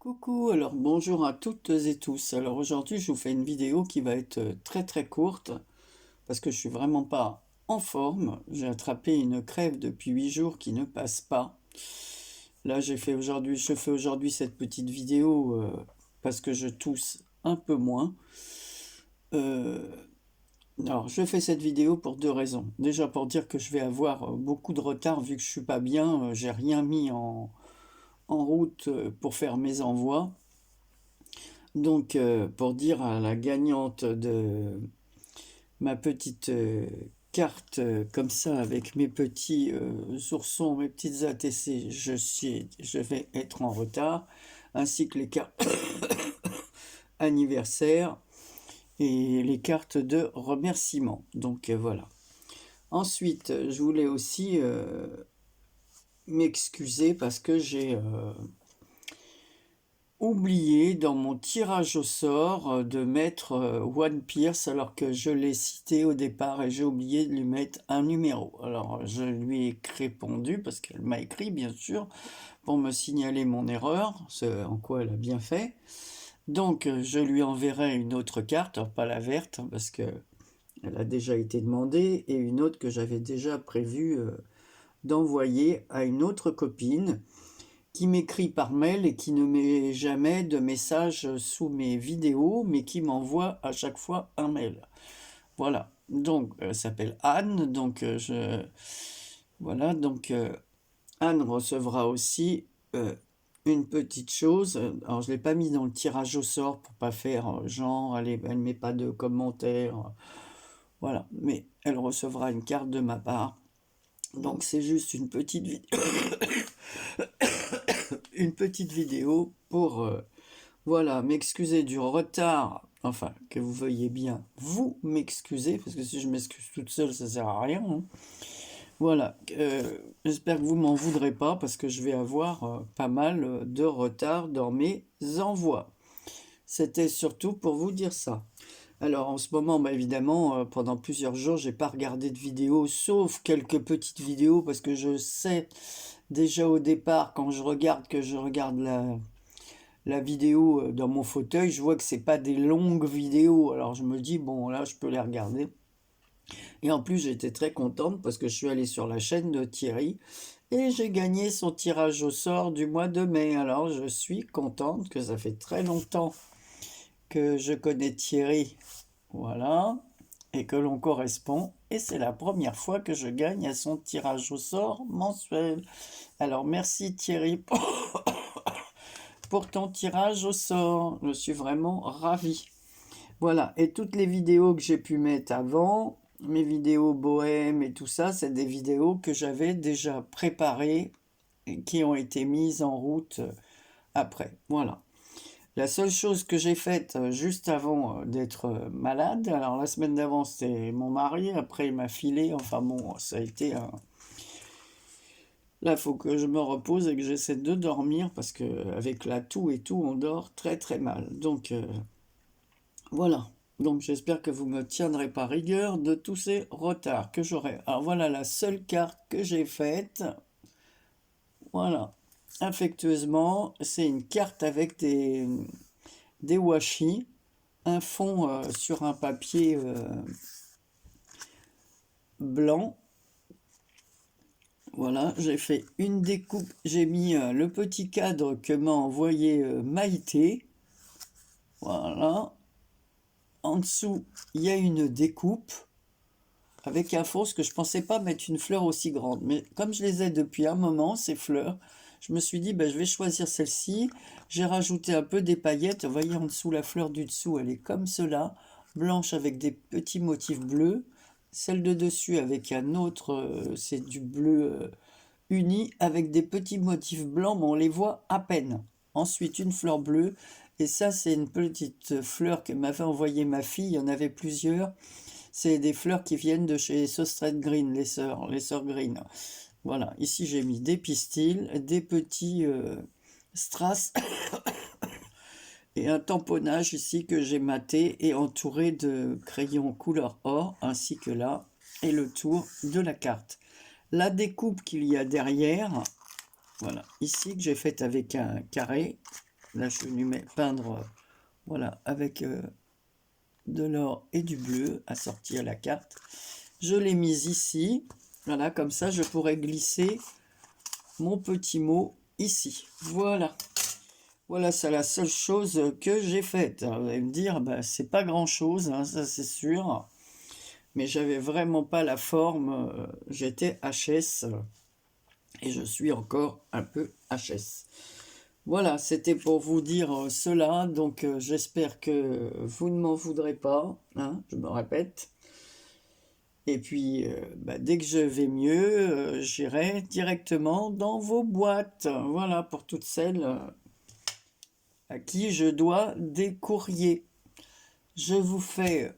Coucou, alors bonjour à toutes et tous. Alors aujourd'hui, je vous fais une vidéo qui va être très courte parce que je suis vraiment pas en forme. J'ai attrapé une crève depuis 8 jours qui ne passe pas. Là, je fais aujourd'hui cette petite vidéo parce que je tousse un peu moins. Euh, alors, je fais cette vidéo pour deux raisons. Déjà pour dire que je vais avoir beaucoup de retard vu que je suis pas bien. J'ai rien mis en route pour faire mes envois. Donc, pour dire à la gagnante de ma petite carte comme ça, avec mes petits oursons, mes petites ATC, je vais être en retard, ainsi que les cartes anniversaires et les cartes de remerciement. Donc, voilà. Ensuite, je voulais aussi m'excuser parce que j'ai oublié dans mon tirage au sort de mettre One Pierce alors que je l'ai cité au départ et j'ai oublié de lui mettre un numéro. Alors je lui ai répondu parce qu'elle m'a écrit bien sûr pour me signaler mon erreur, ce en quoi elle a bien fait. Donc je lui enverrai une autre carte, alors pas la verte hein, parce que elle a déjà été demandée et une autre que j'avais déjà prévu d'envoyer à une autre copine qui m'écrit par mail et qui ne met jamais de message sous mes vidéos, mais qui m'envoie à chaque fois un mail. Voilà. Donc, elle s'appelle Anne. Donc, voilà. Donc, Anne recevra aussi une petite chose. Alors, je ne l'ai pas mis dans le tirage au sort pour pas faire genre, elle ne met pas de commentaires. Voilà. Mais elle recevra une carte de ma part. Donc, c'est juste une petite vidéo pour voilà, m'excuser du retard, enfin, que vous veuillez bien vous m'excuser, parce que si je m'excuse toute seule, ça sert à rien, hein. Voilà, j'espère que vous m'en voudrez pas, parce que je vais avoir pas mal de retard dans mes envois. C'était surtout pour vous dire ça. Alors en ce moment, bah, évidemment, pendant plusieurs jours, j'ai pas regardé de vidéos, sauf quelques petites vidéos, parce que je sais déjà au départ, quand je regarde la vidéo dans mon fauteuil, je vois que c'est pas des longues vidéos. Alors je me dis, bon, là, je peux les regarder. Et en plus, j'étais très contente parce que je suis allée sur la chaîne de Thierry et j'ai gagné son tirage au sort du mois de mai. Alors je suis contente que ça fait très longtemps que je connais Thierry. Voilà. Et que l'on correspond. Et c'est la première fois que je gagne à son tirage au sort mensuel. Alors merci Thierry pour ton tirage au sort. Je suis vraiment ravie. Voilà, et toutes les vidéos que j'ai pu mettre avant, mes vidéos bohème et tout ça, c'est des vidéos que j'avais déjà préparées et qui ont été mises en route après. Voilà. La seule chose que j'ai faite juste avant d'être malade, alors la semaine d'avant c'était mon mari, après il m'a filé, enfin bon, ça a été un... Là, il faut que je me repose et que j'essaie de dormir parce que avec la toux et tout, on dort très mal. Donc voilà. Donc j'espère que vous me tiendrez par rigueur de tous ces retards que j'aurai. Alors voilà la seule carte que j'ai faite. Voilà. Affectueusement, c'est une carte avec des washi, un fond sur un papier blanc. Voilà, j'ai fait une découpe, j'ai mis le petit cadre que m'a envoyé Maïté. Voilà. En dessous, il y a une découpe avec un fond, parce que je pensais pas mettre une fleur aussi grande. Mais comme je les ai depuis un moment, ces fleurs, je me suis dit, ben, je vais choisir celle-ci. J'ai rajouté un peu des paillettes. Vous voyez en dessous, la fleur du dessous, elle est comme cela, blanche avec des petits motifs bleus. Celle de dessus avec un autre, c'est du bleu uni avec des petits motifs blancs, mais on les voit à peine. Ensuite, une fleur bleue. Et ça, c'est une petite fleur que m'avait envoyée ma fille. Il y en avait plusieurs. C'est des fleurs qui viennent de chez Sostred Green, les sœurs Green. Voilà, ici j'ai mis des pistils, des petits strass et un tamponnage ici que j'ai maté et entouré de crayons couleur or, ainsi que là, et le tour de la carte. La découpe qu'il y a derrière, voilà, ici que j'ai faite avec un carré, Là, je suis venu peindre, voilà, avec de l'or et du bleu assorti à la carte. Je l'ai mise ici. Voilà, comme ça, je pourrais glisser mon petit mot ici. Voilà. Voilà, c'est la seule chose que j'ai faite. Vous allez me dire, bah, c'est pas grand-chose, hein, ça c'est sûr. Mais j'avais vraiment pas la forme. J'étais HS et je suis encore un peu HS. Voilà, c'était pour vous dire cela. Donc j'espère que vous ne m'en voudrez pas, hein, je me répète. Et puis, bah, dès que je vais mieux, j'irai directement dans vos boîtes. Voilà, pour toutes celles à qui je dois des courriers. Je vous fais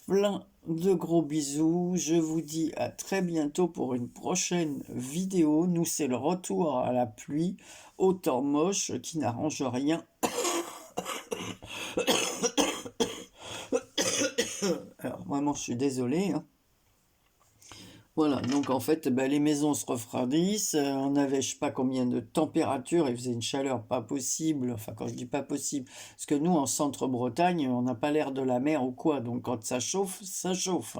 plein de gros bisous. Je vous dis à très bientôt pour une prochaine vidéo. Nous, c'est le retour à la pluie, au temps moche qui n'arrange rien. Alors, vraiment, je suis désolé, hein. Voilà, donc en fait, ben, les maisons se refroidissent, on avait je sais pas combien de température, il faisait une chaleur pas possible, enfin quand je dis pas possible, parce que nous en centre-Bretagne, on n'a pas l'air de la mer ou quoi, donc quand ça chauffe, ça chauffe.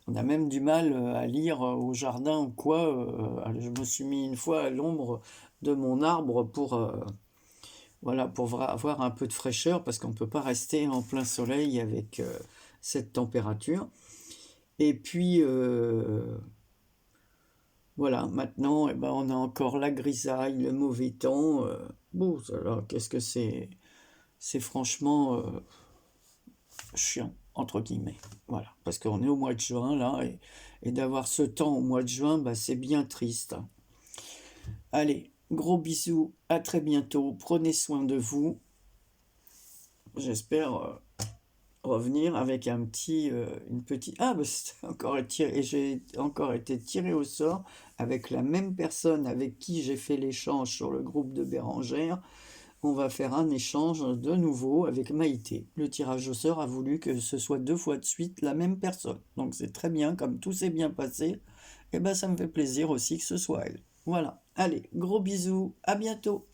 On a même du mal à lire au jardin ou quoi. Je me suis mis une fois à l'ombre de mon arbre pour, voilà, pour avoir un peu de fraîcheur, parce qu'on ne peut pas rester en plein soleil avec cette température. Et puis, voilà, maintenant, eh ben, on a encore la grisaille, le mauvais temps. Bon, alors, qu'est-ce que c'est? C'est franchement chiant, entre guillemets. Voilà, parce qu'on est au mois de juin, là, et d'avoir ce temps au mois de juin, bah, c'est bien triste. Allez, gros bisous, à très bientôt, prenez soin de vous. J'espère revenir avec une petite... Ah, bah, j'ai encore été tiré au sort avec la même personne avec qui j'ai fait l'échange sur le groupe de Bérangère. On va faire un échange de nouveau avec Maïté. Le tirage au sort a voulu que ce soit 2 fois de suite la même personne. Donc c'est très bien, comme tout s'est bien passé, et ben ça me fait plaisir aussi que ce soit elle. Voilà. Allez, gros bisous, à bientôt.